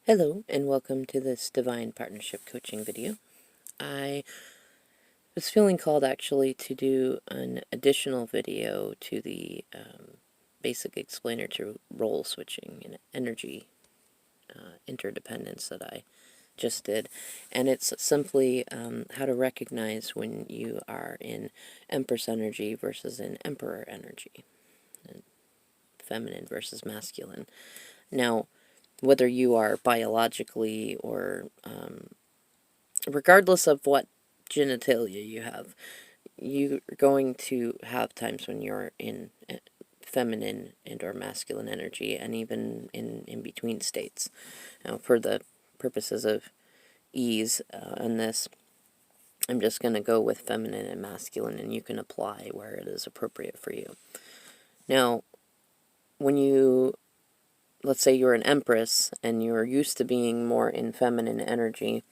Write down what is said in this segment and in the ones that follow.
Hello, and welcome to this Divine Partnership Coaching video. I was feeling called actually to do an additional video to the basic explainer to role switching and energy interdependence that I just did. And it's simply how to recognize when you are in Empress energy versus in Emperor energy, and feminine versus masculine. Now, whether you are biologically or regardless of what genitalia you have, you're going to have times when you're in feminine and or masculine energy, and even in between states. Now, for the purposes of ease on this, I'm just going to go with feminine and masculine, and you can apply where it is appropriate for you. Now, when you, let's say you're an empress and you're used to being more in feminine energy,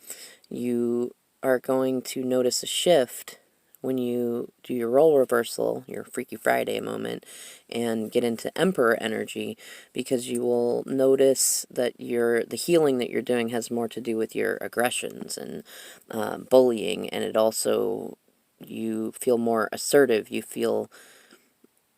you are going to notice a shift when you do your role reversal, your Freaky Friday moment, and get into Emperor energy, because you will notice that the healing that you're doing has more to do with your aggressions and bullying, and it also, you feel more assertive, you feel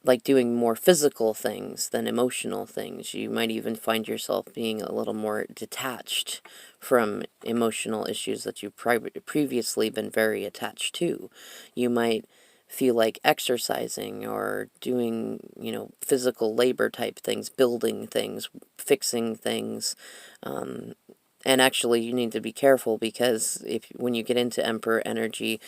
like doing more physical things than emotional things. You might even find yourself being a little more detached from emotional issues that you've previously been very attached to. You might feel like exercising or doing, physical labor type things, building things, fixing things, and actually, you need to be careful, because when you get into Emperor energy,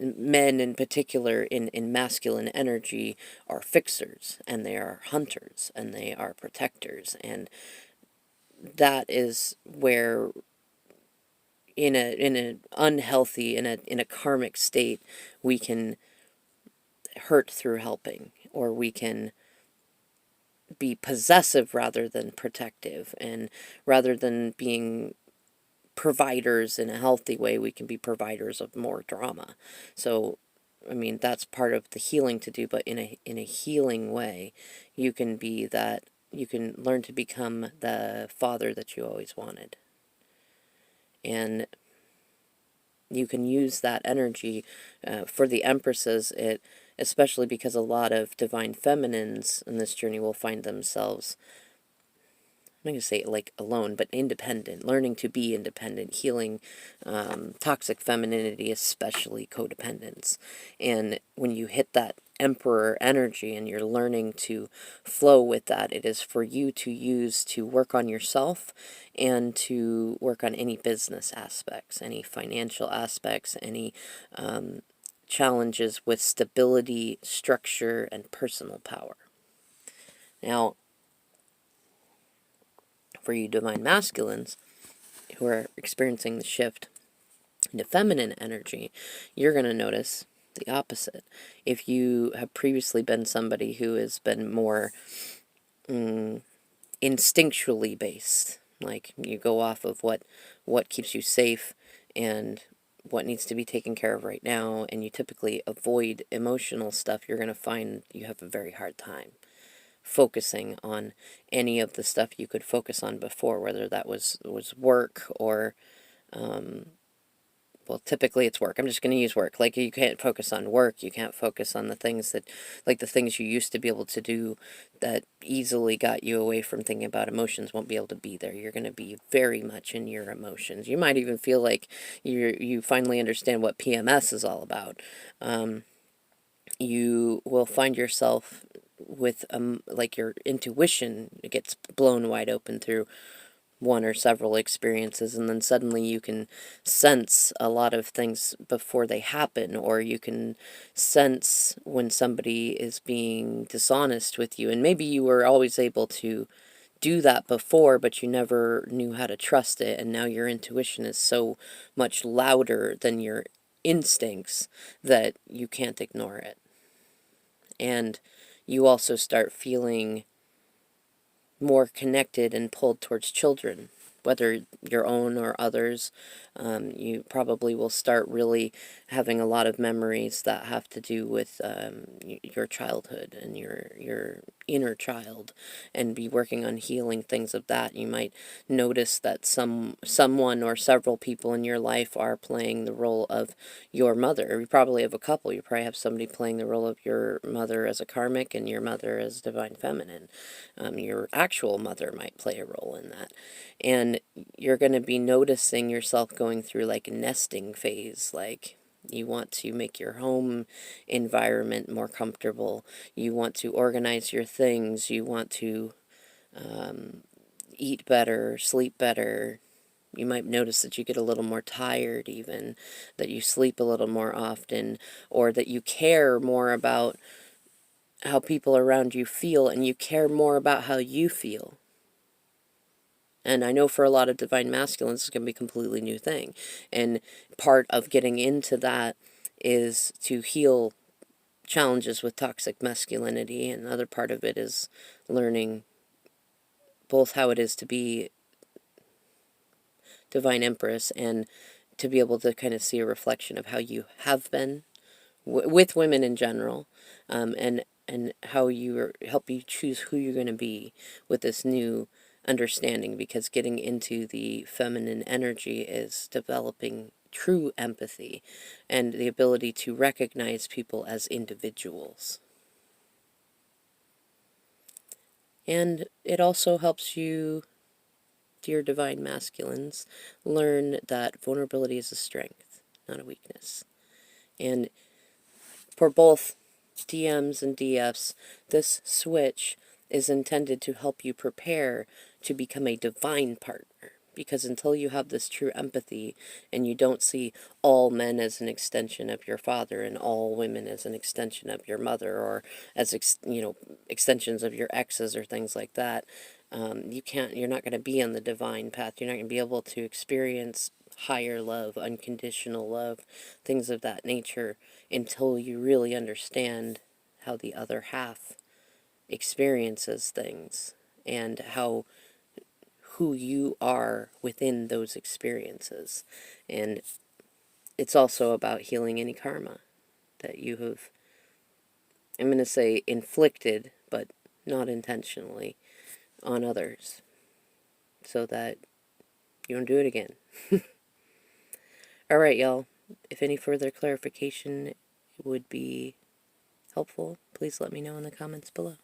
men in particular in masculine energy are fixers, and they are hunters, and they are protectors, and that is where, in an unhealthy, in a karmic state, we can hurt through helping, or we can be possessive rather than protective, and rather than being providers in a healthy way, we can be providers of more drama. So, I mean, that's part of the healing to do, but in a healing way, you can be that, you can learn to become the father that you always wanted. And you can use that energy for the empresses, especially because a lot of divine feminines in this journey will find themselves, I'm not going to say like alone, but independent, learning to be independent, healing toxic femininity, especially codependence. And when you hit that emperor energy and you're learning to flow with that, it is for you to use to work on yourself and to work on any business aspects, any financial aspects, any challenges with stability, structure, and personal power. Now, for you divine masculines who are experiencing the shift into feminine energy, you're going to notice the opposite. If you have previously been somebody who has been more instinctually based, like you go off of what keeps you safe and what needs to be taken care of right now, and you typically avoid emotional stuff, you're going to find you have a very hard time focusing on any of the stuff you could focus on before, whether that was work or, well, typically it's work. I'm just going to use work. Like, you can't focus on work. You can't focus on the things that, like the things you used to be able to do that easily got you away from thinking about emotions won't be able to be there. You're going to be very much in your emotions. You might even feel like you finally understand what PMS is all about. You will find yourself with like your intuition gets blown wide open through one or several experiences, and then suddenly you can sense a lot of things before they happen, or you can sense when somebody is being dishonest with you, and maybe you were always able to do that before, but you never knew how to trust it, and now your intuition is so much louder than your instincts that you can't ignore it. And you also start feeling more connected and pulled towards children whether your own or others. You probably will start really having a lot of memories that have to do with your childhood and your inner child, and be working on healing things of that. You might notice that someone or several people in your life are playing the role of your mother. You probably have a couple. You probably have somebody playing the role of your mother as a karmic and your mother as divine feminine. Your actual mother might play a role in that. And you're going to be noticing yourself going through like a nesting phase, like you want to make your home environment more comfortable. You want to organize your things. You want to eat better, sleep better. You might notice that you get a little more tired, even, that you sleep a little more often, or that you care more about how people around you feel, and you care more about how you feel. And I know for a lot of divine masculines, it's going to be a completely new thing. And part of getting into that is to heal challenges with toxic masculinity. And another part of it is learning both how it is to be divine empress and to be able to kind of see a reflection of how you have been with women in general, and how help you choose who you're going to be with this new understanding, because getting into the feminine energy is developing true empathy and the ability to recognize people as individuals. And it also helps you, dear divine masculines, learn that vulnerability is a strength, not a weakness. And for both DMs and DFs, this switch is intended to help you prepare to become a divine partner. Because until you have this true empathy and you don't see all men as an extension of your father and all women as an extension of your mother, or as extensions of your exes or things like that, you're not going to be on the divine path. You're not going to be able to experience higher love, unconditional love, things of that nature, until you really understand how the other half experiences things, and who you are within those experiences. And it's also about healing any karma that you have, I'm going to say, inflicted, but not intentionally, on others, so that you don't do it again. All right, y'all. If any further clarification would be helpful, please let me know in the comments below.